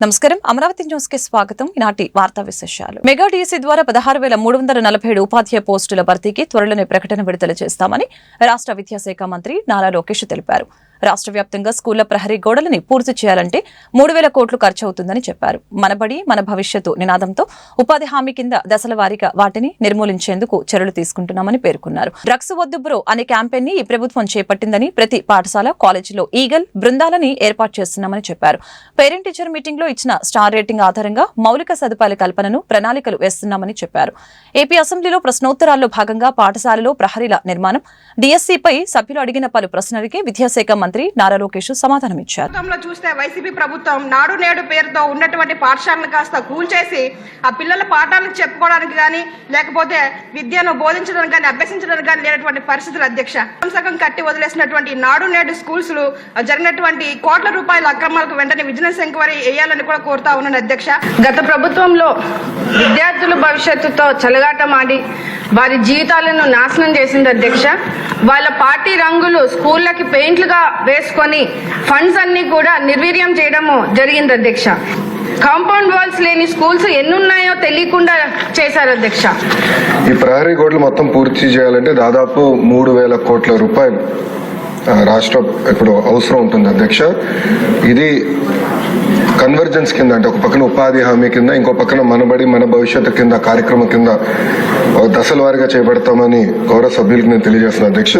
నమస్కారం అమరావతి న్యూస్ కి స్వాగతం. ఈనాటి వార్తా విశేషాలు. మెగా డిఎస్సీ ద్వారా 16,347 ఉపాధ్యాయ పోస్టుల భర్తీకి త్వరలోనే ప్రకటన విడుదల చేస్తామని రాష్ట్ర విద్యాశాఖ మంత్రి నారా లోకేష్ తెలిపారు. రాష్ట్ర వ్యాప్తంగా స్కూళ్ల ప్రహరీ గోడలని పూర్తి చేయాలంటే 3,000 కోట్లు ఖర్చవుతుందని చెప్పారు. మనబడి మన భవిష్యత్తు నినాదంతో ఉపాధి హామీ కింద దశల వారీగా వాటిని నిర్మూలించేందుకు చర్యలు తీసుకుంటున్నామని పేర్కొన్నారు. డ్రగ్స్ వద్దు బ్రో అనే క్యాంపెయిన్ ని ఈ ప్రభుత్వం చేపట్టిందని, ప్రతి పాఠశాల కాలేజీలో ఈగల్ బృందాలని ఏర్పాటు చేస్తున్నామని చెప్పారు. పేరెంట్ టీచర్ మీటింగ్ లో ఇచ్చిన స్టార్ రేటింగ్ ఆధారంగా మౌలిక సదుపాయాల కల్పనను ప్రణాళికలు వేస్తున్నామని చెప్పారు. ఏపీ అసెంబ్లీలో ప్రశ్నోత్తరాల్లో భాగంగా పాఠశాలలో ప్రహరీల నిర్మాణం, డిఎస్సీపై సభ్యులు అడిగిన పలు ప్రశ్నలకి విద్యాశాఖ మంత్రి నారా లోకేష్ సమాధానమిచ్చారు. చూస్తే వైసీపీ ప్రభుత్వం నాడు నేడు పేరుతో ఉన్నటువంటి పాఠశాలను కాస్త కూల్చేసి ఆ పిల్లల పాఠాలను చెప్పుకోవడానికి కానీ లేకపోతే విద్యను బోధించడానికి కానీ అభ్యసించడానికి కానీ లేనటువంటి పరిస్థితులు అధ్యక్ష. సగం కట్టి వదిలేసినటువంటి నాడు నేడు స్కూల్స్ జరిగినటువంటి కోట్ల రూపాయల అక్రమాలకు వెంటనే విజిలెన్స్ ఎంక్వైరీ వేయాలని కూడా కోరుతా ఉన్నాను అధ్యక్ష. గత ప్రభుత్వంలో విద్యార్థుల భవిష్యత్తుతో చెలగాటమాడి వారి జీవితాలను నాశనం చేసింది అధ్యక్ష. వాళ్ళ పార్టీ రంగులు స్కూళ్ళకి పెయింట్లుగా వేసుకొని ఫండ్స్ అన్ని కూడా నిర్వీర్యం చేయడము జరిగింది అధ్యక్ష. కాంపౌండ్ వాల్స్ లేని స్కూల్స్ ఎన్నున్నాయో తెలియకుండా చేశారు అధ్యక్ష. ఈ ప్రహరీ గోడలు మొత్తం పూర్తి చేయాలంటే దాదాపు 3,000 కోట్ల రూపాయలు రాష్ట్రం ఇప్పుడు అవసరం ఉంటుంది అధ్యక్ష. ఇది కన్వర్జెన్స్ కింద, అంటే ఒక పక్కన ఉపాధి హామీ కింద, ఇంకో పక్కన మనబడి మన భవిష్యత్తు కింద కార్యక్రమం కింద దశల వారీగా చేపడతామని గౌరవ సభ్యులకు నేను తెలియజేస్తున్నాను అధ్యక్ష.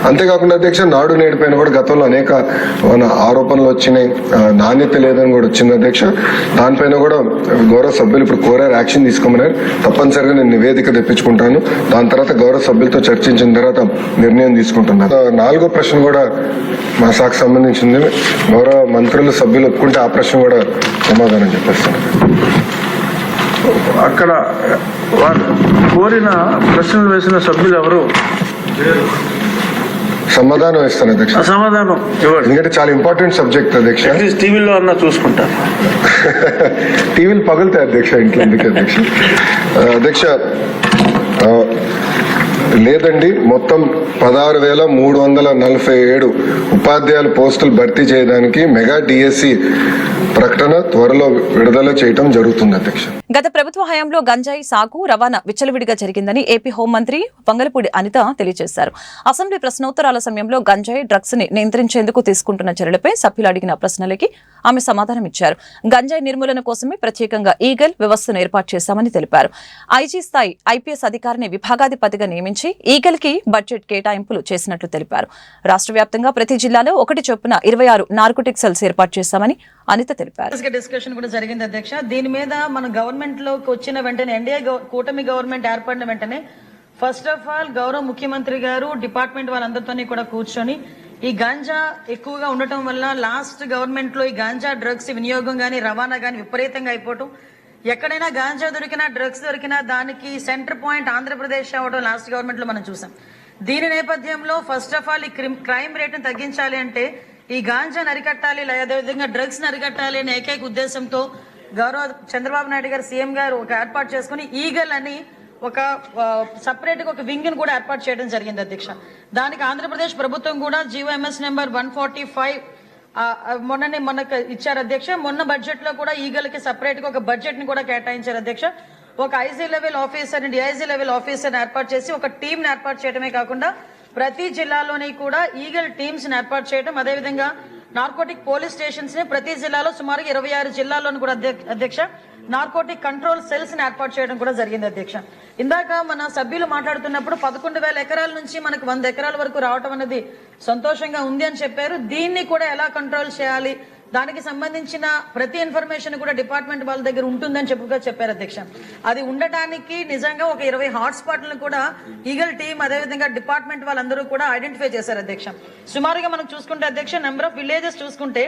అంతేకాకుండా అధ్యక్ష, నాడు నేడు పైన కూడా గతంలో అనేక మన ఆరోపణలు వచ్చినాయి, నాణ్యత లేదని కూడా వచ్చింది అధ్యక్ష. దానిపైన కూడా గౌరవ సభ్యులు ఇప్పుడు కోరారు, యాక్షన్ తీసుకోమన్నారు. తప్పనిసరిగా నేను నివేదిక తెప్పించుకుంటాను. దాని తర్వాత గౌరవ సభ్యులతో చర్చించిన తర్వాత నిర్ణయం తీసుకుంటున్నాను. 4వ ప్రశ్న కూడా మా శాఖకు సంబంధించింది. గౌరవ మంత్రులు సభ్యులు ఒప్పుకుంటే ఆ ప్రశ్న కూడా సమాధానం చెప్పేస్తాను. అక్కడ వారు కోరిన ప్రశ్నలు వేసిన సభ్యులు ఎవరు? సమాధానం ఇస్తాను అధ్యక్ష. సమాధానం ఇవ్వండి, ఎందుకంటే చాలా ఇంపార్టెంట్ సబ్జెక్ట్ అధ్యక్ష. టీవీలో అన్నా చూసుకుంటారు. టీవీలు పగులుతాయి అధ్యక్ష ఇంట్లో. ఎందుకు అధ్యక్ష? అధ్యక్ష లేదండి, మొత్తం 16,347 ఉపాధ్యాయుల పోస్టులు భర్తీ చేయడానికి మెగా డిఎస్సి ప్రకటన త్వరలో విడుదల చేయడం జరుగుతుంది అధ్యక్ష. గత ప్రభుత్వ హయాంలో గంజాయి సాగు రవాణా విచ్చలవిడిగా జరిగిందని ఏపీ హోంమంత్రి వంగలపూడి అనిత తెలియజేశారు. అసెంబ్లీ ప్రశ్నోత్తరాల సమయంలో గంజాయి డ్రగ్స్ ని నియంత్రించేందుకు తీసుకుంటున్న చర్యలపై సభ్యులు అడిగిన ప్రశ్నలకి ఆమె సమాధానమిచ్చారు. గంజాయి నిర్మూలన కోసమే ప్రత్యేకంగా ఈగల్ వ్యవస్థను ఏర్పాటు చేశామని తెలిపారు. ఐజీ స్థాయి ఐపీఎస్ అధికారిని విభాగాధిపతిగా నియమించి ఈగల్ కి బడ్జెట్ కేటాయింపులు చేసినట్లు తెలిపారు. రాష్ట్ర వ్యాప్తంగా ప్రతి జిల్లాలో 1 చొప్పున 26 నార్కోటిక్ సెల్స్ ఏర్పాటు చేశామని అనిత తెలిపారు. డిస్కషన్ కూడా జరిగింది అధ్యక్ష. దీని మీద మన గవర్నమెంట్ లోకి వచ్చిన వెంటనే, ఎన్డీఏ కూటమి గవర్నమెంట్ ఏర్పడిన వెంటనే ఫస్ట్ ఆఫ్ ఆల్ గౌరవ ముఖ్యమంత్రి గారు డిపార్ట్మెంట్ వాళ్ళందరితో కూడా కూర్చొని ఈ గాంజా ఎక్కువగా ఉండటం వల్ల లాస్ట్ గవర్నమెంట్ లో ఈ గాంజా డ్రగ్స్ వినియోగం గానీ రవాణా గానీ విపరీతంగా అయిపోవటం, ఎక్కడైనా గాంజా దొరికినా డ్రగ్స్ దొరికినా దానికి సెంటర్ పాయింట్ ఆంధ్రప్రదేశ్ అవడం లాస్ట్ గవర్నమెంట్ లో మనం చూసాం. దీని నేపథ్యంలో ఫస్ట్ ఆఫ్ ఆల్ ఈ క్రైమ్ రేటును తగ్గించాలి అంటే ఈ గాంజాను అరికట్టాలి, అదేవిధంగా డ్రగ్స్ ని అరికట్టాలి అనే ఏకైక ఉద్దేశంతో గౌరవ చంద్రబాబు నాయుడు గారు సీఎం గారు ఒక ఏర్పాటు చేసుకుని ఈగల్ అని ఒక సపరేట్ గా ఒక వింగ్ ని కూడా ఏర్పాటు చేయడం జరిగింది అధ్యక్ష. దానికి ఆంధ్రప్రదేశ్ ప్రభుత్వం కూడా జీవోఎంఎస్ నెంబర్ 145 మొన్నకు ఇచ్చారు అధ్యక్ష. మొన్న బడ్జెట్ లో కూడా ఈగల్ కి సపరేట్ గా ఒక బడ్జెట్ ని కూడా కేటాయించారు అధ్యక్ష. ఒక IG level officer, DIG level officer ఏర్పాటు చేసి ఒక టీమ్ ని ఏర్పాటు చేయడమే కాకుండా ప్రతి జిల్లాలోని కూడా ఈగల్ టీమ్స్ ని ఏర్పాటు చేయడం, అదేవిధంగా నార్కోటిక్ పోలీస్ స్టేషన్స్ ని ప్రతి జిల్లాలో సుమారు 26 జిల్లాల్లోనూ కూడా అధ్యక్ష నార్కోటిక్ కంట్రోల్ సెల్స్ ని ఏర్పాటు చేయడం కూడా జరిగింది అధ్యక్ష. ఇందాక మన సభ్యులు మాట్లాడుతున్నప్పుడు 11,000 ఎకరాల నుంచి మనకు 100 ఎకరాల వరకు రావడం అనేది సంతోషంగా ఉంది అని చెప్పారు. దీన్ని కూడా ఎలా కంట్రోల్ చేయాలి, దానికి సంబంధించిన ప్రతి ఇన్ఫర్మేషన్ కూడా డిపార్ట్మెంట్ వాళ్ళ దగ్గర ఉంటుందని చెప్పారు అధ్యక్ష. అది ఉండటానికి నిజంగా ఒక 20 హాట్స్పాట్లను కూడా ఈగల్ టీమ్ అదేవిధంగా డిపార్ట్మెంట్ వాళ్ళందరూ కూడా ఐడెంటిఫై చేశారు అధ్యక్ష. సుమారుగా మనం చూసుకుంటే అధ్యక్ష నెంబర్ ఆఫ్ విలేజెస్ చూసుకుంటే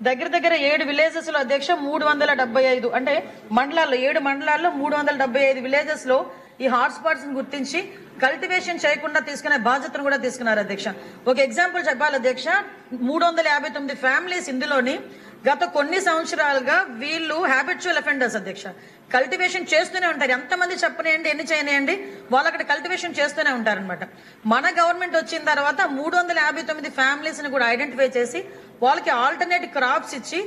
దగ్గర 7 విలేజెస్ లో అధ్యక్ష 375, అంటే మండలాల్లో 7 మండలాల్లో 375 విలేజెస్ లో ఈ హాట్స్పాట్స్ ని గుర్తించి కల్టివేషన్ చేయకుండా తీసుకునే బాధ్యతను కూడా తీసుకున్నారు అధ్యక్ష. ఒక ఎగ్జాంపుల్ చెప్పాలి అధ్యక్ష, 359 ఫ్యామిలీస్ ఇందులోని గత కొన్ని సంవత్సరాలుగా వీళ్ళు హ్యాబిచువల్ అఫెండర్స్ అధ్యక్ష. కల్టివేషన్ చేస్తూనే ఉంటారు. ఎంతమంది చెప్పనేయండి, ఎన్ని చేయనియండి, వాళ్ళు అక్కడ కల్టివేషన్ చేస్తూనే ఉంటారనమాట. మన గవర్నమెంట్ వచ్చిన తర్వాత 359 ఫ్యామిలీస్ ని కూడా ఐడెంటిఫై చేసి వాళ్ళకి ఆల్టర్నేట్ క్రాప్స్ ఇచ్చి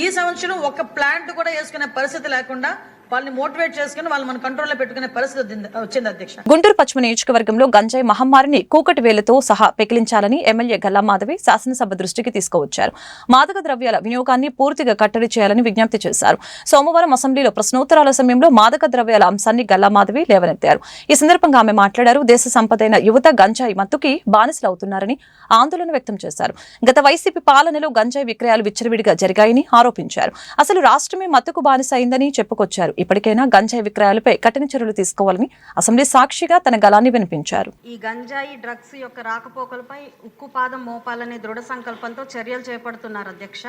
ఈ సంవత్సరం ఒక ప్లాంట్ కూడా వేసుకునే పరిస్థితి లేకుండా వాళ్ళని మోటివేట్ చేసుకుని వాళ్ళు మన కంట్రోల్లో పెట్టుకునే పరిస్థితి వచ్చింది అధ్యక్ష. గుంటూరు పశ్చిమ నియోజకవర్గంలో గంజాయి మహమ్మారిని కూకటి వేలతో సహా పెకిలించాలని ఎమ్మెల్యే గల్లా మాధవి శాసనసభ దృష్టికి తీసుకువచ్చారు. మాదక ద్రవ్యాల వినియోగాన్ని పూర్తిగా కట్టడి చేయాలని విజ్ఞప్తి చేశారు. సోమవారం అసెంబ్లీలో ప్రశ్నోత్తరాల సమయంలో మాదక ద్రవ్యాల అంశాన్ని గల్లా మాధవి లేవనెత్తారు. ఈ సందర్భంగా ఆమె మాట్లాడారు. దేశ సంపదైన యువత గంజాయి మత్తుకి బానిసలవుతున్నారని ఆందోళన వ్యక్తం చేశారు. గత వైసీపీ పాలనలో గంజాయి విక్రయాలు విచ్చలవిడిగా జరిగాయని ఆరోపించారు. అసలు రాష్ట్రమే మత్తుకు బానిస అయిందని చెప్పుకొచ్చారు. ఇప్పటికైనా గంజాయి విక్రయాలపై కఠిన చర్యలు తీసుకోవాలని అసెంబ్లీ సాక్షిగా తన గళాన్ని వినిపించారు. ఈ గంజాయి డ్రగ్స్ యొక్క రాకపోకలపై ఉక్కుపాదం మోపాలనే దృఢ సంకల్పంతో చర్యలు చేపడుతున్నారు అధ్యక్ష.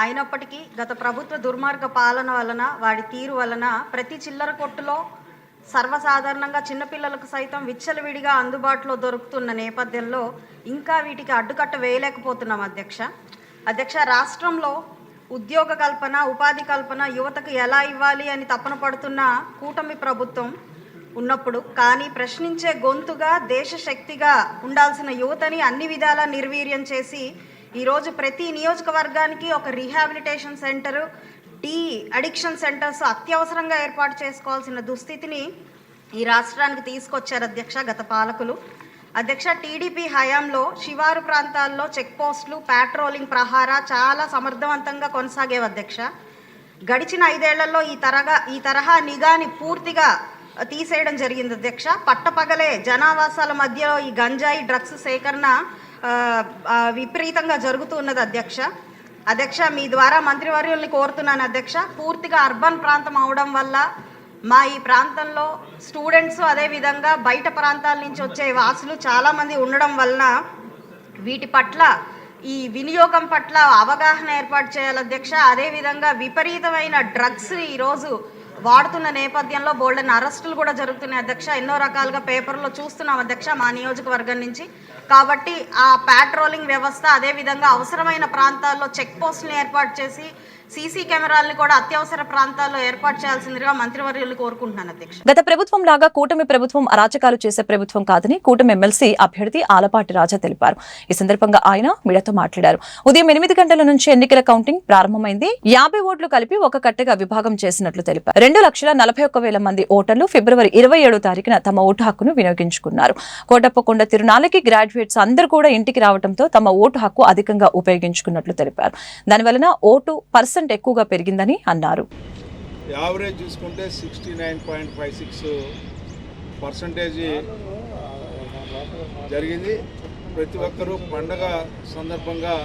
అయినప్పటికీ గత ప్రభుత్వ దుర్మార్గ పాలన వలన, వాడి తీరు వలన ప్రతి చిల్లర కొట్టులో సర్వసాధారణంగా చిన్నపిల్లలకు సైతం విచ్చలవిడిగా అందుబాటులో దొరుకుతున్న నేపథ్యంలో ఇంకా వీటికి అడ్డుకట్ట వేయలేకపోతున్నాం అధ్యక్ష. రాష్ట్రంలో ఉద్యోగ కల్పన, ఉపాధి కల్పన యువతకు ఎలా ఇవ్వాలి అని తపన పడుతున్న కూటమి ప్రభుత్వం ఉన్నప్పుడు కానీ ప్రశ్నించే గొంతుగా, దేశ శక్తిగా ఉండాల్సిన యువతని అన్ని విధాలా నిర్వీర్యం చేసి ఈరోజు ప్రతి నియోజకవర్గానికి ఒక rehabilitation centre, deaddiction centres అత్యవసరంగా ఏర్పాటు చేసుకోవాల్సిన దుస్థితిని ఈ రాష్ట్రానికి తీసుకొచ్చారు అధ్యక్ష గత పాలకులు. టీడీపీ హయాంలో శివారు ప్రాంతాల్లో చెక్ పోస్టులు, పాట్రోలింగ్ ప్రహారా చాలా సమర్థవంతంగా కొనసాగేవి అధ్యక్ష. గడిచిన 5 ఏళ్లలో ఈ తరహా నిఘాని పూర్తిగా తీసేయడం జరిగింది అధ్యక్ష. పట్టపగలే జనావాసాల మధ్యలో ఈ గంజాయి డ్రగ్స్ సేకరణ విపరీతంగా జరుగుతూ ఉన్నది అధ్యక్ష. మీ ద్వారా మంత్రివర్యుల్ని కోరుతున్నాను అధ్యక్ష. పూర్తిగా అర్బన్ ప్రాంతం అవడం వల్ల మా ఈ ప్రాంతంలో స్టూడెంట్స్, అదేవిధంగా బయట ప్రాంతాల నుంచి వచ్చే వాసులు చాలామంది ఉండడం వలన వీటి పట్ల, ఈ వినియోగం పట్ల అవగాహన ఏర్పాటు చేయాలి అధ్యక్ష. అదేవిధంగా విపరీతమైన డ్రగ్స్ ఈరోజు వాడుతున్న నేపథ్యంలో బోల్డెన్ అరెస్టులు కూడా జరుగుతున్నాయి అధ్యక్ష. ఎన్నో రకాలుగా పేపర్లో చూస్తున్నాం అధ్యక్ష మా నియోజకవర్గం నుంచి. కాబట్టి ఆ పాట్రోలింగ్ వ్యవస్థ, అదేవిధంగా అవసరమైన ప్రాంతాల్లో చెక్ పోస్టులను ఏర్పాటు చేసి సీసీ కెమెరాలను కూడా అత్యవసర ప్రాంతాల్లో ఏర్పాటు చేయాల్సిందిగా మంత్రివర్యులు కోరుకుంటున్నాను అధ్యక్ష. గత ప్రభుత్వం లాగా కూటమి ప్రభుత్వం అరాచకాలు చేసే ప్రభుత్వం కాదని కూటమి ఎమ్మెల్సీ అభ్యర్థి ఆలపాటి రాజా తెలిపారు. ఈ సందర్భంగా ఆయన మీడియాతో మాట్లాడారు. ఉదయం 8 గంటల నుంచి ఎన్నికల కౌంటింగ్ ప్రారంభమైంది. 50 ఓట్లు కలిపి ఒక కట్టగా విభాగం చేసినట్లు తెలిపారు. 2,41,000 మంది ఓటర్లు ఫిబ్రవరి 27వ తారీఖున తమ ఓటు హక్కును వినియోగించుకున్నారు. కోటప్పకొండ తిరునాళ్ళకి గ్రాడ్యుయేట్స్ అందరూ కూడా ఇంటికి రావడంతో తమ ఓటు హక్కు అధికంగా ఉపయోగించుకున్నట్లు తెలిపారు. దానివలన ఓటు ఎక్కువగా పెరిగిందని అన్నారు. యావరేజ్ చూసుకుంటే 69.56% జరిగింది. ప్రతి ఒక్కరూ పండగ సందర్భంగా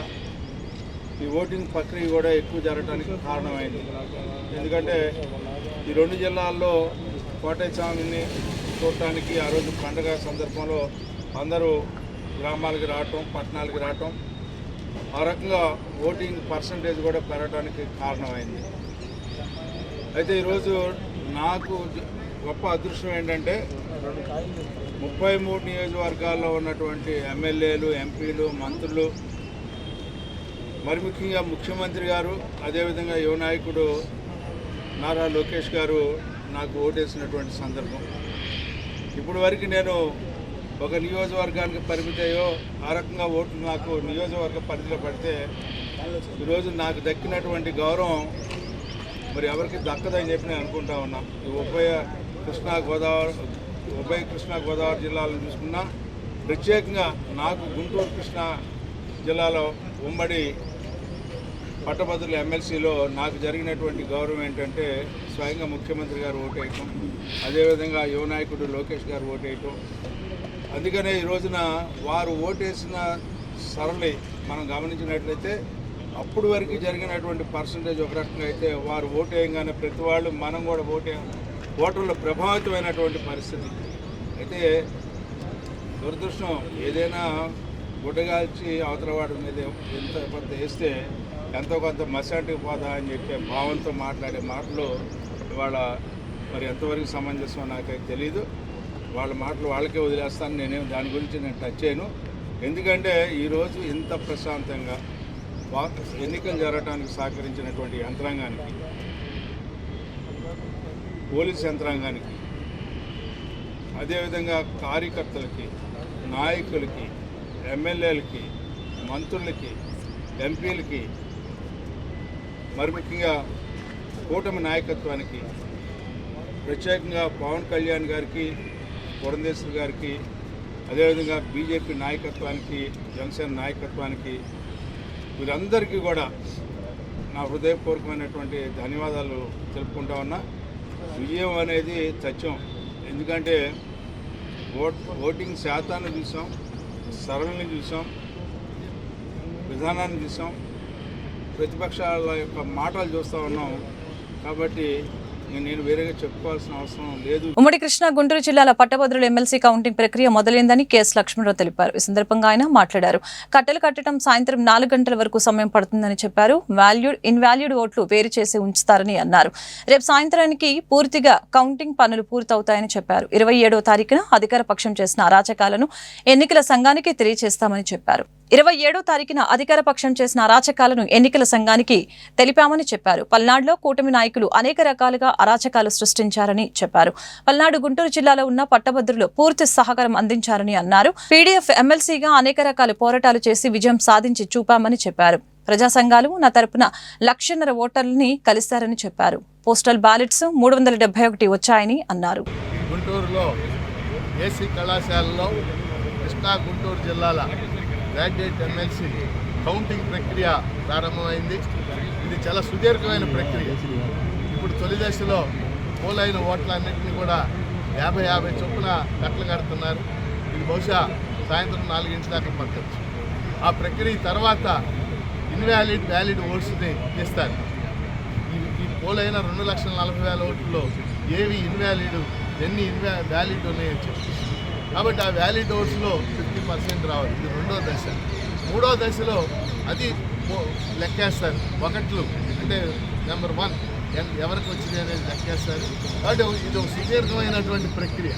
ఈ ఓటింగ్ ప్రక్రియ కూడా ఎక్కువ జరగడానికి కారణమైంది. ఎందుకంటే ఈ 2 జిల్లాల్లో కోటయ్య స్వామిని చూడటానికి ఆ రోజు పండగ సందర్భంలో అందరూ గ్రామాలకి రావటం, పట్టణాలకి రావటం, ఆ రకంగా ఓటింగ్ పర్సంటేజ్ కూడా పెరగడానికి కారణమైంది. అయితే ఈరోజు నాకు గొప్ప అదృష్టం ఏంటంటే 33 నియోజకవర్గాల్లో ఉన్నటువంటి ఎమ్మెల్యేలు, ఎంపీలు, మంత్రులు, మరి ముఖ్యంగా ముఖ్యమంత్రి గారు, అదేవిధంగా యువ నాయకుడు నారా లోకేష్ గారు నాకు ఓటేసినటువంటి సందర్భం. ఇప్పుడు వరకు నేను ఒక నియోజకవర్గానికి పరిమితయ్యో ఆ రకంగా ఓట్లు నాకు నియోజకవర్గ పరిధిలో పడితే ఈరోజు నాకు దక్కినటువంటి గౌరవం మరి ఎవరికి దక్కదని చెప్పి నేను అనుకుంటా ఉన్నా. ఈ ఉభయ కృష్ణా గోదావరి జిల్లాలను చూసుకున్నా, ప్రత్యేకంగా నాకు గుంటూరు కృష్ణా జిల్లాలో ఉమ్మడి పట్టభద్రుల ఎమ్మెల్సీలో నాకు జరిగినటువంటి గౌరవం ఏంటంటే స్వయంగా ముఖ్యమంత్రి గారు ఓటేయటం, అదేవిధంగా యువ నాయకుడు లోకేష్ గారు ఓటేయటం. అందుకనే ఈ రోజున వారు ఓటేసిన సరళి మనం గమనించినట్లయితే అప్పుడు వరకు జరిగినటువంటి పర్సంటేజ్ ఒక రకంగా అయితే వారు ఓటేయంగానే ప్రతి వాళ్ళు మనం కూడా ఓటర్లు ప్రభావితమైనటువంటి పరిస్థితి. అయితే దురదృష్టం, ఏదైనా గుడ్డగాల్చి అవతల వాడి మీద ఎంత కొంత వేస్తే ఎంతో కొంత మసాంటికి పోదా అని చెప్పే భావంతో మాట్లాడే మాటలు ఇవాళ మరి ఎంతవరకు సమంజసం నాకైతే తెలీదు. వాళ్ళ మాటలు వాళ్ళకే వదిలేస్తాను. దాని గురించి నేను టచ్ చేయను. ఎందుకంటే ఈరోజు ఇంత ప్రశాంతంగా ఎన్నికలు జరగడానికి సహకరించినటువంటి యంత్రాంగానికి, పోలీస్ యంత్రాంగానికి, అదేవిధంగా కార్యకర్తలకి, నాయకులకి, ఎమ్మెల్యేలకి, మంత్రులకి, ఎంపీలకి, మరి ముఖ్యంగా కూటమి నాయకత్వానికి, ప్రత్యేకంగా పవన్ కళ్యాణ్ గారికి, పురంధేశ్వరి గారికి, అదేవిధంగా బీజేపీ నాయకత్వానికి, జనసేన నాయకత్వానికి, వీరందరికీ కూడా నా హృదయపూర్వకమైనటువంటి ధన్యవాదాలు తెలుపుకుంటా ఉన్నా. విజయం అనేది సత్యం. ఎందుకంటే ఓటింగ్ శాతాన్ని చూసాం, సరళిని చూసాం, విధానాన్ని చూసాం, ప్రతిపక్షాల యొక్క మాటలు చూస్తూ ఉన్నాం. కాబట్టి నేను వేరేగా చెప్పుకోవాల్సిన అవసరం లేదు. ఉమ్మడి కృష్ణా గుంటూరు జిల్లాల పట్టభద్రుల ఎమ్మెల్సీ కౌంటింగ్ ప్రక్రియ మొదలైందని కెఎస్ లక్ష్మణరావు తెలిపారు. ఈ సందర్భంగా ఆయన మాట్లాడారు. కట్టెలు కట్టడం సాయంత్రం 4 గంటల వరకు సమయం పడుతుందని చెప్పారు. ఇన్వాల్యూడ్ ఓట్లు వేరు చేసి ఉంచుతారని అన్నారు. రేపు సాయంత్రానికి పూర్తిగా కౌంటింగ్ పనులు పూర్తవుతాయని చెప్పారు. 27వ తారీఖున అధికార పక్షం చేసిన అరాచకాలను ఎన్నికల సంఘానికి తెలియజేస్తామని చెప్పారు. 27వ తారీఖున అధికార పక్షం చేసిన అరాచకాలను ఎన్నికల సంఘానికి తెలిపామని చెప్పారు. పల్నాడులో కూటమి నాయకులు అనేక రకాలుగా అరాచకాలు సృష్టించారని చెప్పారు. పల్నాడు, గుంటూరు జిల్లాలో ఉన్న పట్టభద్రులు పూర్తి సహకారం అందించారని అన్నారు. పీడీఎఫ్ ఎమ్మెల్సీగా అనేక రకాల పోరాటాలు చేసి విజయం సాధించి చూపామని చెప్పారు. ప్రజా సంఘాలు నా తరపున 1,00,000 ఓటర్లని కలిశారని చెప్పారు. పోస్టల్ బ్యాలెట్స్ 371 వచ్చాయని అన్నారు. గుంటూరులో ఏసీ కళాశాలలో కృష్ణా గుంటూరు జిల్లాల గ్రాడ్యుయేట్ ఎమ్మెల్సీ కౌంటింగ్ ప్రక్రియ ప్రారంభమైంది. ఇది చాలా సుదీర్ఘమైన ప్రక్రియ. ఇప్పుడు తొలి దశలో పోలైన ఓట్లన్నింటినీ కూడా 50-50 చొప్పున కట్టలు కడుతున్నారు. ఇది బహుశా సాయంత్రం 4 గంటల దాకా పట్టవచ్చు. ఆ ప్రక్రియ తర్వాత వ్యాలిడ్ ఓట్స్ని తీస్తారు. ఈ పోలైన 2,40,000 ఓట్లలో ఏవి ఇన్వాలిడ్, ఎన్ని వ్యాలిడ్ ఉన్నాయని చెప్పి, కాబట్టి ఆ వ్యాలిడ్ ఓట్స్లో 50% రావాలి. ఇది 2వ దశ. 3వ దశలో అది లెక్కేస్తారు. ఒకట్లు అంటే నెంబర్ 1 ఎవరికి వచ్చింది అనేది లెక్కేస్తారు. కాబట్టి ఇది ఒక సుదీర్ఘమైనటువంటి ప్రక్రియ.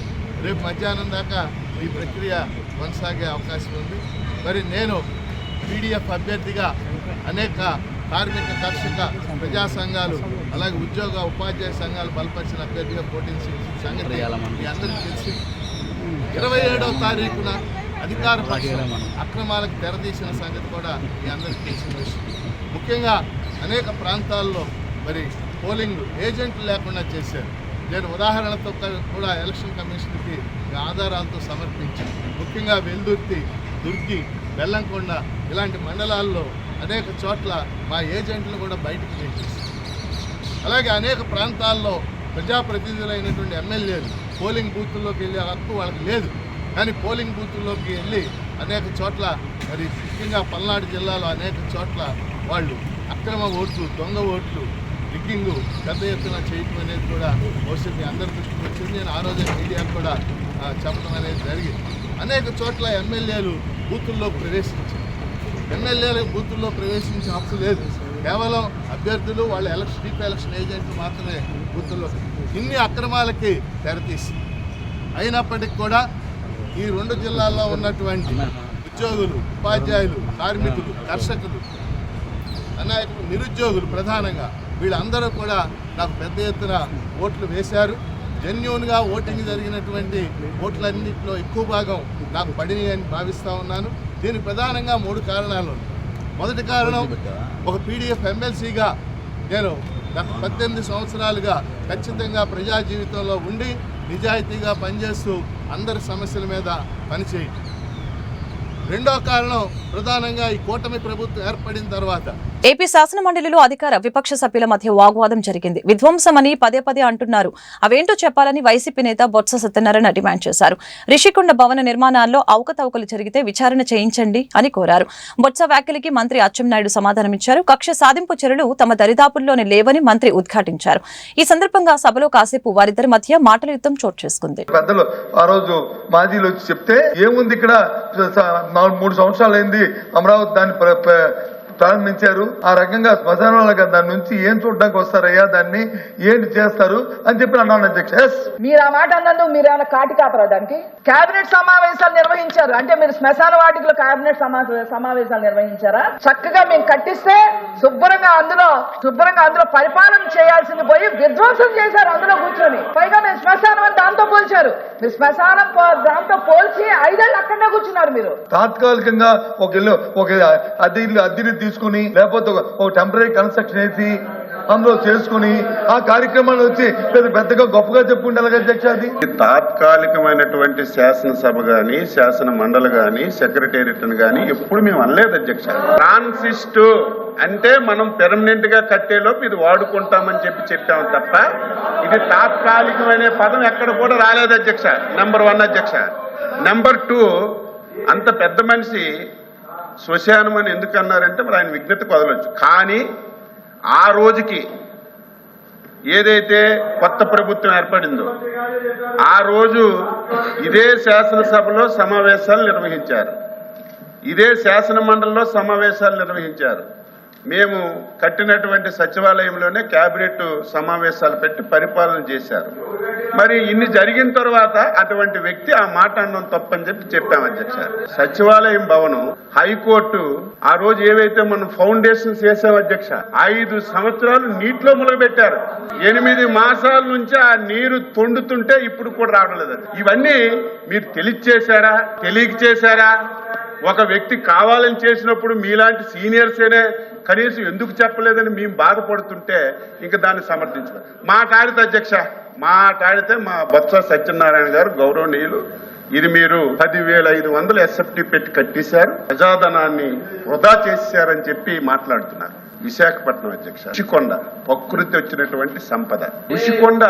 రేపు మధ్యాహ్నం దాకా ఈ ప్రక్రియ కొనసాగే అవకాశం ఉంది. మరి నేను పీడీఎఫ్ అభ్యర్థిగా అనేక కార్మిక, కర్షక, ప్రజా సంఘాలు, అలాగే ఉద్యోగ ఉపాధ్యాయ సంఘాలు బలపరిచిన అభ్యర్థిగా పోటీ చేసిన సంగతి మీ అందరికీ తెలిసి 27వ తారీఖున అధికార పక్షం అక్రమాలకు తెరదీసిన సంగతి కూడా మీ అందరికీ తెలిసిన విషయం. ముఖ్యంగా అనేక ప్రాంతాల్లో మరి పోలింగ్ ఏజెంట్లు లేకుండా చేశారు. నేను ఉదాహరణతో కూడా ఎలక్షన్ కమిషన్కి ఆధారాలతో సమర్పించాను. ముఖ్యంగా వెల్దుర్తి, దుర్గి, బెల్లంకొండ ఇలాంటి మండలాల్లో అనేక చోట్ల మా ఏజెంట్లు కూడా బయటకు తెచ్చేసారు. అలాగే అనేక ప్రాంతాల్లో ప్రజాప్రతినిధులైనటువంటి ఎమ్మెల్యేలు పోలింగ్ బూతుల్లోకి వెళ్ళే హక్కు వాళ్ళకి లేదు. కానీ పోలింగ్ బూతుల్లోకి వెళ్ళి అనేక చోట్ల మరి ముఖ్యంగా పల్నాడు జిల్లాలో అనేక చోట్ల వాళ్ళు అక్రమ ఓట్లు, దొంగ ఓట్లు, రిగ్గింగ్ పెద్ద ఎత్తున చేయటం అనేది కూడా బహుశా మీ అందరి దృష్టికి వచ్చింది. నేను ఆ రోజే మీడియాకు కూడా చెప్పడం అనేది జరిగింది. అనేక చోట్ల ఎమ్మెల్యేలు బూతుల్లో ప్రవేశించారు. ఎమ్మెల్యేలు బూతుల్లో ప్రవేశించే హక్కు లేదు. కేవలం అభ్యర్థులు, వాళ్ళ స్వీప్ ఎలక్షన్ ఏజెంట్లు మాత్రమే బూతుల్లో. ఇన్ని అక్రమాలకి తెరతీసి అయినప్పటికీ కూడా ఈ 2 జిల్లాల్లో ఉన్నటువంటి ఉద్యోగులు, ఉపాధ్యాయులు, కార్మికులు, కర్షకులు, అనాయకులు, నిరుద్యోగులు ప్రధానంగా వీళ్ళందరూ కూడా నాకు పెద్ద ఎత్తున ఓట్లు వేశారు. జెన్యూన్గా ఓటింగ్ జరిగినటువంటి ఓట్లన్నింటిలో ఎక్కువ భాగం నాకు పడినాయి అని భావిస్తూ ఉన్నాను. దీనికి ప్రధానంగా 3 కారణాలు. మొదటి కారణం, ఒక పీడీఎఫ్ ఎమ్మెల్సీగా నేను గత 18 సంవత్సరాలుగా ఖచ్చితంగా ప్రజా జీవితంలో ఉండి నిజాయితీగా పనిచేస్తూ అందరి సమస్యల మీద పనిచేయండి. రెండో కారణం, ప్రధానంగా ఈ కూటమి ప్రభుత్వం ఏర్పడిన తర్వాత ఏపీ శాసన మండలిలో అధికార విపక్ష సభ్యుల మధ్య వాగ్వాదం జరిగింది. విధ్వంసమని పదే అంటున్నారు. అవేంటో చెప్పాలని వైసీపీ నేత బొత్స సత్యనారాయణ డిమాండ్ చేశారు. రిషికొండ భవన నిర్మాణాల్లో అవకతవకలు జరిగితే విచారణ చేయించండి అని కోరారు. బొత్స వ్యాఖ్యలకి మంత్రి అచ్చెన్నాయుడు సమాధానమిచ్చారు. కక్ష సాధింపు చర్యలు తమ దరిదాపుల్లోనే లేవని మంత్రి ఉద్ఘాటించారు. ఈ సందర్భంగా సభలో కాసేపు వారిద్దరి మధ్య మాటల యుద్ధం చోటు చేసుకుంది. పెద్దలు ఆ రోజు మాజీలు వచ్చి చెప్తే ఏముంది, ఇక్కడ 3 సంవత్సరాలు అయింది, అమరావతి దాన్ని ప్రారంభించారు. ఆ రకంగా శ్మశాన వాళ్ళకి దాని నుంచి ఏం చూడడానికి వస్తారయ్యా, దాన్ని ఏంటి చేస్తారు అని చెప్పి అన్నాను అధ్యక్ష. మీరు ఆ మాట అన్నందుకు మీరు ఏమైనా కాటి కాపరా దానికి? కేబినెట్ సమావేశాలు నిర్వహించారు అంటే మీరు శ్మశాన వాటికలో కేబినెట్ సమావేశాలు నిర్వహించారా? చక్కగా మేము కట్టిస్తే శుభ్రంగా అందులో పరిపాలన చేయాల్సింది పోయి విధ్వంసం చేశారు అందులో కూర్చొని. పైగా మీరు శ్మశానం అని దాంతో పోల్చారు. మీరు శ్మశానం దాంతో పోల్చి 5 ఏళ్ళు అక్కడనే కూర్చున్నారు. మీరు తాత్కాలికంగా ఒక అద్దెని తీసుకుని లేకపోతే ఒక టెంపరీ కన్స్ట్రక్షన్ వేసి అందులో చేసుకుని ఆ కార్యక్రమాన్ని వచ్చి పెద్దగా గొప్పగా చెప్పుకుంటారు అధ్యక్ష. అది తాత్కాలికమైనటువంటి శాసనసభ గాని, శాసన మండలి గాని, సెక్రటేరియట్ గాని ఎప్పుడు మేము అనలేదు అధ్యక్ష. ట్రాన్సిస్ట్ అంటే మనం పెర్మనెంట్ గా కట్టేలోపు ఇది వాడుకుంటామని చెప్పాము తప్ప ఇది తాత్కాలికమైన పదం ఎక్కడ కూడా రాలేదు అధ్యక్ష. నెంబర్ 1 అధ్యక్ష. నెంబర్ 2, అంత పెద్ద మనిషి శ్మశానం అని ఎందుకు అన్నారంటే మరి ఆయన విజ్ఞత వదలొచ్చు. కానీ ఆ రోజుకి ఏదైతే కొత్త ప్రభుత్వం ఏర్పడిందో ఆ రోజు ఇదే శాసనసభలో సమావేశాలు నిర్వహించారు, ఇదే శాసన మండలిలో సమావేశాలు నిర్వహించారు. మేము కట్టినటువంటి సచివాలయంలోనే కేబినెట్ సమావేశాలు పెట్టి పరిపాలన చేశారు. మరి ఇన్ని జరిగిన తర్వాత అటువంటి వ్యక్తి ఆ మాట అన్నం తప్పని చెప్పాం అధ్యక్ష. సచివాలయం భవనం, హైకోర్టు ఆ రోజు ఏవైతే మనం ఫౌండేషన్స్ వేసాం అధ్యక్ష, 5 సంవత్సరాలు నీటిలో ములగబెట్టారు. 8 మాసాల నుంచి ఆ నీరు తొండుతుంటే ఇప్పుడు కూడా రావడం లేదు. ఇవన్నీ మీరు తెలియచేశారా, తెలియక చేశారా? ఒక వ్యక్తి కావాలని చేసినప్పుడు మీలాంటి సీనియర్సేనే కనీసం ఎందుకు చెప్పలేదని మేము బాధపడుతుంటే ఇంకా దాన్ని సమర్థించలేదు. మాట్లాడితే అధ్యక్ష, మాట్లాడితే మా బొత్స సత్యనారాయణ గారు గౌరవనీయులు, ఇది మీరు 10,500 ఎస్ఎఫ్టీ పెట్టి కట్టేశారు, ప్రజాధనాన్ని వృధా చేశారని చెప్పి మాట్లాడుతున్నారు. విశాఖపట్నం అధ్యక్ష, ఋషికొండ ప్రకృతి వచ్చినటువంటి సంపద. ఋషికొండ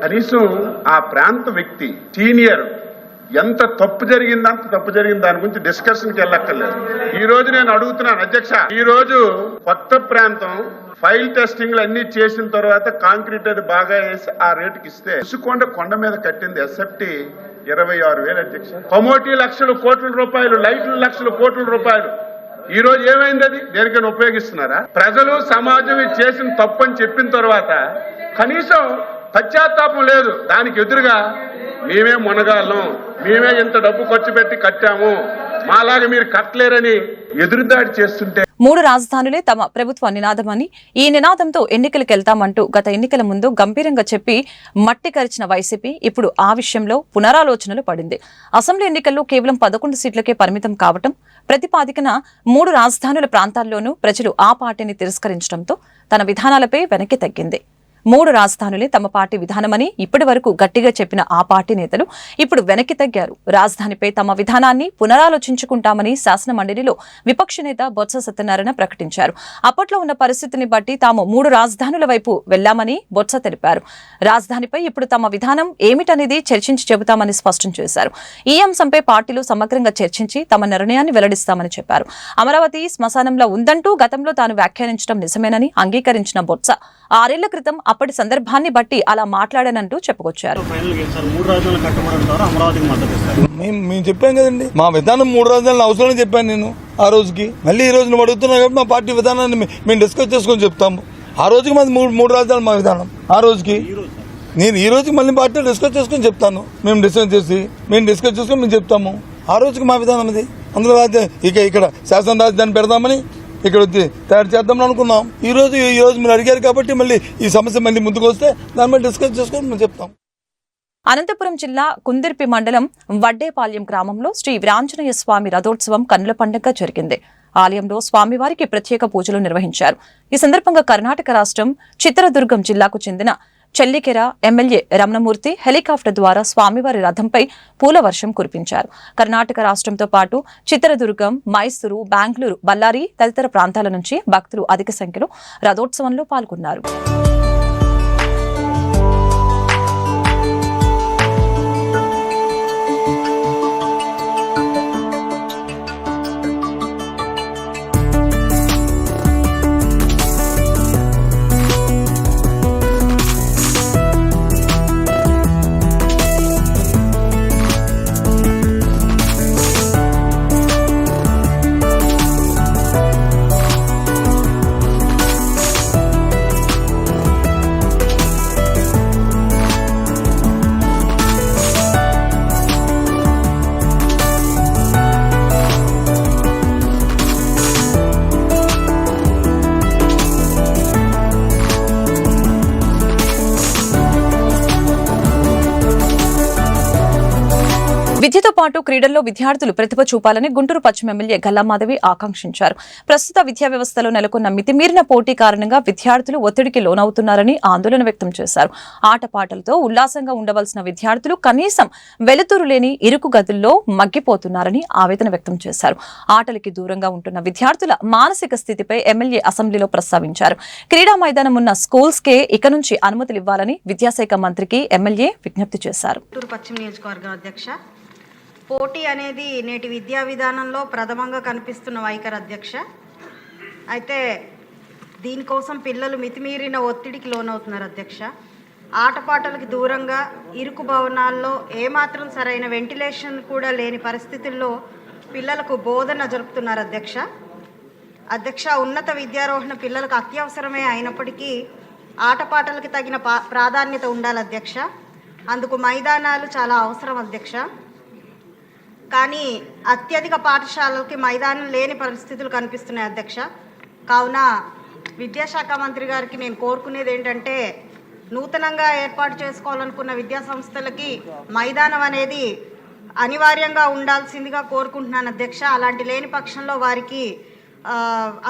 కనీసం ఆ ప్రాంత వ్యక్తి సీనియర్ ఎంత తప్పు జరిగింది, అంత తప్పు జరిగింది, దాని గురించి డిస్కషన్కి వెళ్ళక్కర్లేదు. ఈ రోజు నేను అడుగుతున్నాను అధ్యక్ష, ఈ రోజు కొత్త ప్రాంతం ఫైల్ టెస్టింగ్లు అన్ని చేసిన తర్వాత కాంక్రీట్ అది బాగా వేసి ఆ రేటుకి ఇస్తే ఋషికొండ కొండ మీద కట్టింది ఎస్ఎఫ్టీ 26,000 అధ్యక్ష. కమోటీ లక్షల కోట్ల రూపాయలు, లైట్లు లక్షల కోట్ల రూపాయలు. ఈ రోజు ఏమైంది? అది దేనికైనా ఉపయోగిస్తున్నారా? ప్రజలు సమాజం చేసిన తప్పు అని చెప్పిన తర్వాత కనీసం పశ్చాత్తాపం లేదు. దానికి ఎదురుగా మేమే మునగాళ్ళం, మేమే ఇంత డబ్బు ఖర్చు పెట్టి కట్టాము, మాలాగా మీరు కట్టలేరని ఎదురుదాడి చేస్తుంటే 3 రాజధానులే తమ ప్రభుత్వ నినాదమని, ఈ నినాదంతో ఎన్నికలకెళ్తామంటూ గత ఎన్నికల ముందు గంభీరంగా చెప్పి మట్టి కరిచిన వైసీపీ ఇప్పుడు ఆ విషయంలో పునరాలోచనలు పడింది. అసెంబ్లీ ఎన్నికల్లో కేవలం 11 సీట్లకే పరిమితం కావటం ప్రతిపాదికన 3 రాజధానుల ప్రాంతాల్లోనూ ప్రజలు ఆ పార్టీని తిరస్కరించడంతో తన విధానాలపై వెనక్కి తగ్గింది. 3 రాజధానులే తమ పార్టీ విధానమని ఇప్పటి వరకు గట్టిగా చెప్పిన ఆ పార్టీ నేతలు ఇప్పుడు వెనక్కి తగ్గారు. రాజధానిపై తమ విధానాన్ని పునరాలోచించుకుంటామని శాసన మండలిలో విపక్ష నేత బొత్స సత్యనారాయణ ప్రకటించారు. అప్పట్లో ఉన్న పరిస్థితిని బట్టి తాము 3 రాజధానుల వైపు వెళ్లామని బొత్స తెలిపారు. రాజధానిపై ఇప్పుడు తమ విధానం ఏమిటనేది చర్చించి చెబుతామని స్పష్టం చేశారు. ఈ అంశంపై పార్టీలు సమగ్రంగా చర్చించి తమ నిర్ణయాన్ని వెల్లడిస్తామని చెప్పారు. అమరావతి శ్మశానంలో ఉందంటూ గతంలో తాను వ్యాఖ్యానించడం నిజమేనని అంగీకరించిన బొత్స 6 ఏళ్ల క్రితం అప్పటి సందర్భాన్ని బట్టి అలా మాట్లాడానంటూ చెప్పుకొచ్చారు. మేము చెప్పాం కదండి, మా విధానం 3 రాజధానులు అవసరం చెప్పాను నేను ఆ రోజుకి. మళ్ళీ ఈ రోజు నువ్వు అడుగుతున్నావు కాబట్టి మా పార్టీ విధానాన్ని మేము డిస్కస్ చేసుకొని చెప్తాము. ఆ రోజుకి మాది 3 రాజధానులు మా విధానం. ఆ రోజుకి నేను ఈ రోజుకి మళ్ళీ పార్టీ డిస్కస్ చేసుకొని చెప్తాను. మేము డిస్కస్ చేసుకొని మేము చెప్తాము. ఆ రోజుకి మా విధానం ఇది. అందులో ఇక్కడ శాసన రాజధాని పెడదామని ఇక్కడ తయారు చేద్దామని అనుకున్నాం. ఈ రోజు మీరు అడిగారు కాబట్టి మళ్ళీ ఈ సమస్య మళ్ళీ ముందుకు వస్తే దాని మీద డిస్కస్ చేసుకొని మేము చెప్తాం. అనంతపురం జిల్లా కుందిర్పి మండలం వడ్డేపాల్యం గ్రామంలో శ్రీ వీరాంజనేయ స్వామి రథోత్సవం కన్నుల పండుగగా జరిగింది. ఆలయంలో స్వామివారికి ప్రత్యేక పూజలు నిర్వహించారు. ఈ సందర్భంగా కర్ణాటక రాష్ట్రం చిత్రదుర్గం జిల్లాకు చెందిన చెల్లికెర ఎమ్మెల్యే రమణమూర్తి హెలికాప్టర్ ద్వారా స్వామివారి రథంపై పూల వర్షం కురిపించారు. కర్ణాటక రాష్ట్రంతో పాటు చిత్రదుర్గం, మైసూరు, బెంగళూరు, బళ్ళారి తదితర ప్రాంతాల నుంచి భక్తులు అధిక సంఖ్యలో రథోత్సవంలో పాల్గొన్నారు. పాటు క్రీడల్లో విద్యార్థులు ప్రతిభ చూపాలని గుంటూరు పశ్చిమ ఎమ్మెల్యే గల్లామాధవి ఆకాంక్షించారు. ప్రస్తుత విద్యా వ్యవస్థలో నెలకొన్న మితిమీరిన పోటీ కారణంగా విద్యార్థులు ఒత్తిడికి లోనవుతున్నారని ఆందోళన వ్యక్తం చేశారు. ఆటపాటలతో ఉల్లాసంగా ఉండవలసిన విద్యార్థులు కనీసం వెలుతురు లేని ఇరుకు గదుల్లో మగ్గిపోతున్నారని ఆవేదన వ్యక్తం చేశారు. ఆటలకి దూరంగా ఉంటున్న విద్యార్థుల మానసిక స్థితిపై ఎమ్మెల్యే అసెంబ్లీలో ప్రస్తావించారు. క్రీడా మైదానం ఉన్న స్కూల్స్ కే ఇక నుంచి అనుమతులు ఇవ్వాలని విద్యాశాఖ మంత్రికి ఎమ్మెల్యే విజ్ఞప్తి చేశారు. గుంటూరు పశ్చిమ నియోజకవర్గం అధ్యక్ష, పోటీ అనేది నేటి విద్యా విధానంలో ప్రథమంగా కనిపిస్తున్న వైఖరి అధ్యక్ష. అయితే దీనికోసం పిల్లలు మితిమీరిన ఒత్తిడికి లోనవుతున్నారు అధ్యక్ష. ఆటపాటలకు దూరంగా ఇరుకు భవనాల్లో ఏమాత్రం సరైన వెంటిలేషన్ కూడా లేని పరిస్థితుల్లో పిల్లలకు బోధన జరుపుతున్నారు అధ్యక్ష. ఉన్నత విద్యారోహణ పిల్లలకు అత్యవసరమే అయినప్పటికీ ఆటపాటలకి తగిన ప్రాధాన్యత ఉండాలి అధ్యక్ష. అందుకు మైదానాలు చాలా అవసరం అధ్యక్ష. కానీ అత్యధిక పాఠశాలలకి మైదానం లేని పరిస్థితులు కనిపిస్తున్నాయి అధ్యక్ష. కావున విద్యాశాఖ మంత్రి గారికి నేను కోరుకునేది ఏంటంటే, నూతనంగా ఏర్పాటు చేసుకోవాలనుకున్న విద్యా సంస్థలకి మైదానం అనేది అనివార్యంగా ఉండాల్సిందిగా కోరుకుంటున్నాను అధ్యక్ష. అలాంటి లేని పక్షంలో వారికి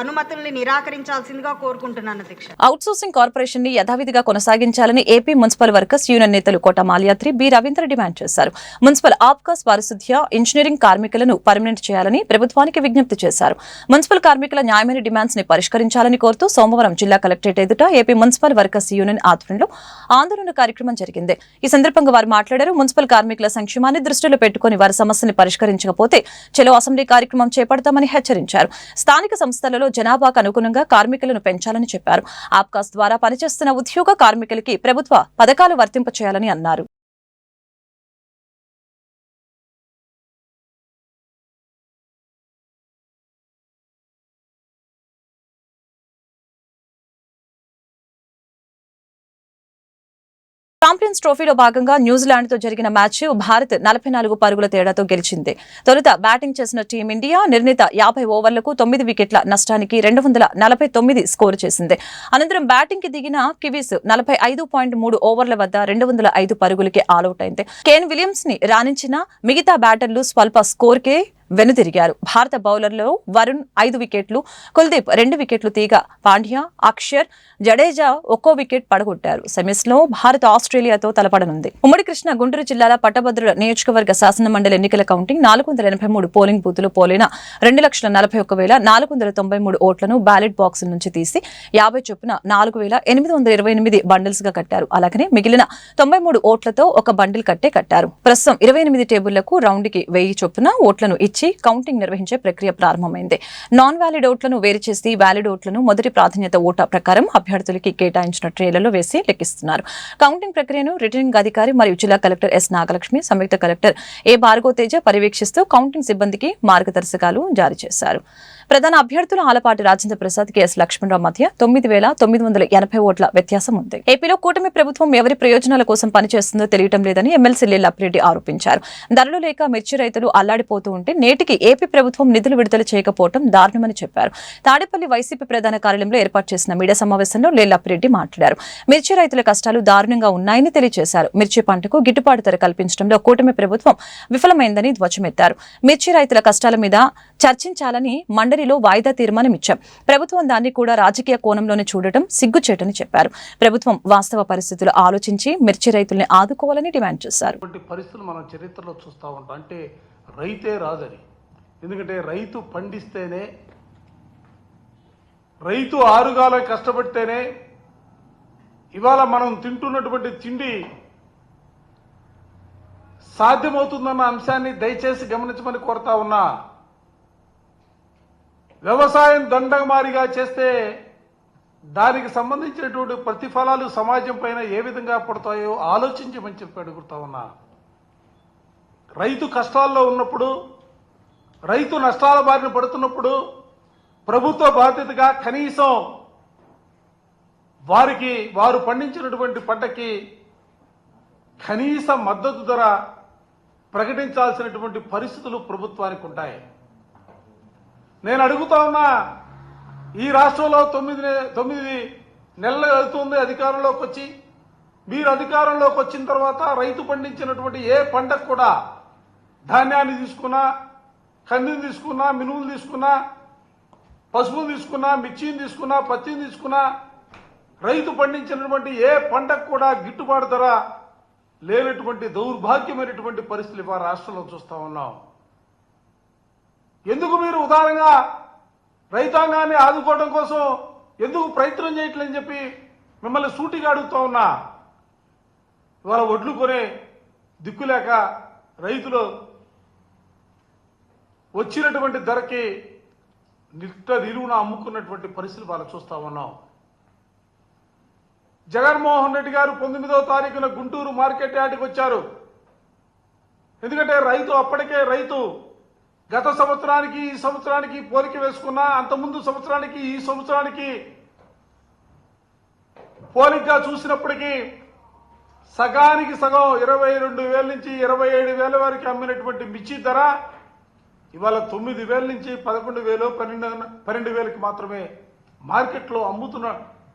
అనుమతుల్ని నిరాకరించాల్సిందిగా కోరుకుంటున్నాను అధ్యక్ష. అవుట్సోర్సింగ్ కార్పొరేషన్ ని యథావిధిగా కొనసాగించాలని ఏపీ మున్సిపల్ వర్కర్స్ యూనియన్ నేతలు కోట మాల్యాద్రి, బి రవీంద్ర డిమాండ్ చేశారు. మున్సిపల్ ఆబ్కాస్ పారిశుద్ధ్య ఇంజనీరింగ్ కార్మికులను పర్మనెంట్ చేయాలని ప్రభుత్వానికి విజ్ఞప్తి చేశారు. మున్సిపల్ కార్మికుల న్యాయమైన డిమాండ్స్ ని పరిష్కరించాలని కోరుతూ సోమవారం జిల్లా కలెక్టరేట్ ఎదుట ఏపీ మున్సిపల్ వర్కర్స్ యూనియన్ ఆధ్వర్యంలో ఆందోళన కార్యక్రమం జరిగింది. ఈ సందర్భంగా వారు మాట్లాడారు. మున్సిపల్ కార్మికుల సంక్షేమాన్ని దృష్టిలో పెట్టుకుని వారి సమస్యని పరిష్కరించకపోతే చలో అసెంబ్లీ కార్యక్రమం చేపడతామని హెచ్చరించారు. స్థానిక సంస్థలలో జనాభాకు అనుగుణంగా కార్మికులను పెంచాలని చెప్పారు. ఆప్కాస్ ద్వారా పనిచేస్తున్న ఉద్యోగ కార్మికులకి ప్రభుత్వ పథకాలు వర్తింపచేయాలని అన్నారు. ఛాంపియన్స్ ట్రోఫీలో భాగంగా న్యూజిలాండ్ తో జరిగిన మ్యాచ్ భారత్ 44 పరుగుల తేడాతో గెలిచింది. తొలుత బ్యాటింగ్ చేసిన టీమిండియా నిర్ణీత 50 ఓవర్లకు 9 వికెట్ల నష్టానికి 249 స్కోరు చేసింది. అనంతరం బ్యాటింగ్ కి దిగిన కివీస్ 45.3 ఓవర్ల వద్ద 205 పరుగులకి ఆలౌట్ అయింది. కేన్ విలియమ్స్ ని రాణించిన మిగతా బ్యాటర్లు స్వల్ప స్కోర్కే వెనుదిరిగారు. భారత బౌలర్లలో వరుణ్ 5 వికెట్లు, కుల్దీప్ 2 వికెట్లు తీగా పాండ్యా, అక్షర్, జడేజా ఒక్కో వికెట్ పడగొట్టారు. సెమీస్ లో భారత్ ఆస్ట్రేలియాతో తలపడనుంది. ఉమ్మడి కృష్ణా గుంటూరు జిల్లాల పట్టభద్రుల నియోజకవర్గ శాసన మండలి ఎన్నికల కౌంటింగ్ 483 పోలింగ్ బూతులు పోలిన 2,41,493 ఓట్లను బ్యాలెట్ బాక్స్ నుంచి తీసి 50 చొప్పున 4,828 బండిల్స్ గా కట్టారు. అలాగనే మిగిలిన 93 ఓట్లతో ఒక బండిల్ కట్టారు. ప్రస్తుతం 28 టేబుళ్లకు రౌండ్ కి 1000 చొప్పున ఓట్లను ఇచ్చి కౌంటింగ్ నిర్వహించే ప్రక్రియ ప్రారంభమైంది. నాన్ వ్యాలిడ్ ఓట్లను వేరు చేసి వ్యాలిడ్ ఓట్లను మొదటి ప్రాధాన్యత ఓటా ప్రకారం అభ్యర్థులకి కేటాయించిన ట్రేలలో వేసి లెక్కిస్తున్నారు. కౌంటింగ్ ప్రక్రియను రిటర్నింగ్ అధికారి మరియు జిల్లా కలెక్టర్ ఎస్ నాగలక్ష్మి, సంయుక్త కలెక్టర్ ఏ భార్గవ తేజ పర్యవేక్షిస్తూ కౌంటింగ్ సిబ్బందికి మార్గదర్శకాలు జారీ చేశారు. ప్రధాన అభ్యర్థులు ఆలపాటి రాజేంద్ర ప్రసాద్, కెఎస్ లక్ష్మణరావు మధ్య 9,980 ఓట్ల వ్యత్యాసం ఉంది. ఏపీలో కూటమి ప్రభుత్వం ఎవరి ప్రయోజనాల కోసం పనిచేస్తుందో తెలియటం లేదని ఎమ్మెల్సీ లీలాప్రెడ్డి ఆరోపించారు. ధరలు లేక మిర్చి రైతులు అల్లాడిపోతూ ఉంటే నేటికి ఏపీ ప్రభుత్వం నిధులు విడుదల చేయకపోవడం దారుణమని చెప్పారు. తాడేపల్లి వైసీపీ ప్రధాన కార్యాలయంలో ఏర్పాటు చేసిన మీడియా సమావేశంలో లీలాప్రెడ్డి మాట్లాడారు. మిర్చి రైతుల కష్టాలు దారుణంగా ఉన్నాయని తెలియజేశారు. మిర్చి పంటకు గిట్టుబాటు ధర కల్పించడంలో కూటమి ప్రభుత్వం విఫలమైందని ధ్వజమెత్తారు. మిర్చి రైతుల కష్టాల మీద చర్చించాలని మండలిలో వాయిదా తీర్మానం ఇచ్చాం. ప్రభుత్వం దాన్ని కూడా రాజకీయ కోణంలోనే చూడటం సిగ్గుచేటని చెప్పారు. ప్రభుత్వం వాస్తవ పరిస్థితులు ఆలోచించి మిర్చి రైతుల్ని ఆదుకోవాలని డిమాండ్ చేశారు. పరిస్థితులు మనం చరిత్రలో చూస్తూ ఉంటాం. అంటే రైతే రాజని. ఎందుకంటే రైతు పండిస్తేనే, రైతు ఆరుగాల కష్టపడితేనే ఇవాళ మనం తింటున్నటువంటి తిండి సాధ్యమవుతుందన్న అంశాన్ని దయచేసి గమనించమని కోరుతా ఉన్నా. వ్యవసాయం దండమారిగా చేస్తే దానికి సంబంధించినటువంటి ప్రతిఫలాలు సమాజం పైన ఏ విధంగా పడతాయో ఆలోచించమని చెప్పి అడుగుతా ఉన్నా. రైతు కష్టాల్లో ఉన్నప్పుడు, రైతు నష్టాల బారిన పడుతున్నప్పుడు ప్రభుత్వ బాధ్యతగా కనీసం వారు పండించినటువంటి పంటకి కనీస మద్దతు ధర ప్రకటించాల్సినటువంటి పరిస్థితులు ప్రభుత్వానికి ఉంటాయి. నేను అడుగుతా ఉన్నా, ఈ రాష్ట్రంలో 9 నెలలు అవుతుంది అధికారంలోకి వచ్చి. మీరు అధికారంలోకి వచ్చిన తర్వాత రైతు పండించినటువంటి ఏ పంటకు కూడా ధాన్యాన్ని తీసుకున్నా, కందిని తీసుకున్నా, మినుములు తీసుకున్నా, పసుపును తీసుకున్నా, మిర్చిని తీసుకున్నా, పత్తిని తీసుకున్నా, రైతు పండించినటువంటి ఏ పంటకు కూడా గిట్టుబాటు ధర లేనటువంటి దౌర్భాగ్యమైనటువంటి పరిస్థితులు ఇవాళ రాష్ట్రంలో చూస్తా ఉన్నాం. ఎందుకు మీరు ఉదారంగా రైతాంగాన్ని ఆదుకోవడం కోసం ఎందుకు ప్రయత్నం చేయట్లేదని చెప్పి మిమ్మల్ని సూటిగా అడుగుతా ఉన్నా. ఇవాళ వడ్లు కొనే దిక్కులేక రైతులు వచ్చినటువంటి ధరకి నిలువున అమ్ముకున్నటువంటి పరిస్థితులు వాళ్ళు చూస్తా ఉన్నాం. జగన్మోహన్ రెడ్డి గారు 19వ తారీఖున గుంటూరు మార్కెట్ యార్డ్కి వచ్చారు. ఎందుకంటే రైతు గత సంవత్సరానికి ఈ సంవత్సరానికి పోలిక వేసుకున్నా, అంతకుముందు సంవత్సరానికి ఈ సంవత్సరానికి పోలికగా చూసినప్పటికీ సగానికి సగం 22,000 నుంచి 27,000 వరకు అమ్మినటువంటి మిర్చి ధర ఇవాళ 9,000 నుంచి 11,000, 12,000కి మాత్రమే మార్కెట్లో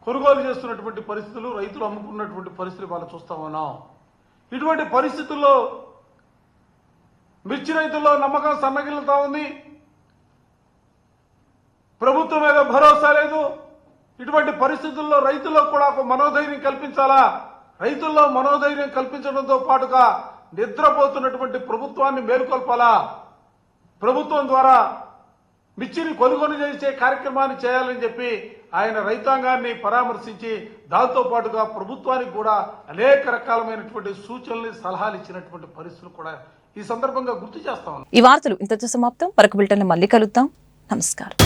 కొనుగోలు చేస్తున్నటువంటి పరిస్థితులు, రైతులు అమ్ముకున్నటువంటి పరిస్థితులు వాళ్ళు చూస్తా ఉన్నాం. ఇటువంటి పరిస్థితుల్లో మిర్చి రైతుల్లో నమ్మకం సన్నగిల్లుతా ఉంది. ప్రభుత్వం మీద భరోసా లేదు. ఇటువంటి పరిస్థితుల్లో రైతుల్లో కూడా ఒక మనోధైర్యం కల్పించాలా. రైతుల్లో మనోధైర్యం కల్పించడంతో పాటుగా నిద్రపోతున్నటువంటి ప్రభుత్వాన్ని మేలుకొల్పాలా. ప్రభుత్వం ద్వారా మిర్చిని కొనుగోలు చేసే కార్యక్రమాన్ని చేయాలని చెప్పి ఆయన రైతాంగాన్ని పరామర్శించి దాంతో పాటుగా ప్రభుత్వానికి కూడా అనేక రకాలమైనటువంటి సూచనలు, సలహాలు ఇచ్చినటువంటి పరిస్థితులు కూడా ఈ సందర్భంగా గుర్తు చేస్తా ఉన్నాం. ఈ వార్తలు ఇంతతో సమాప్తం. మరొక బులెటిన్లో మళ్ళీ కలుద్దాం. నమస్కారం.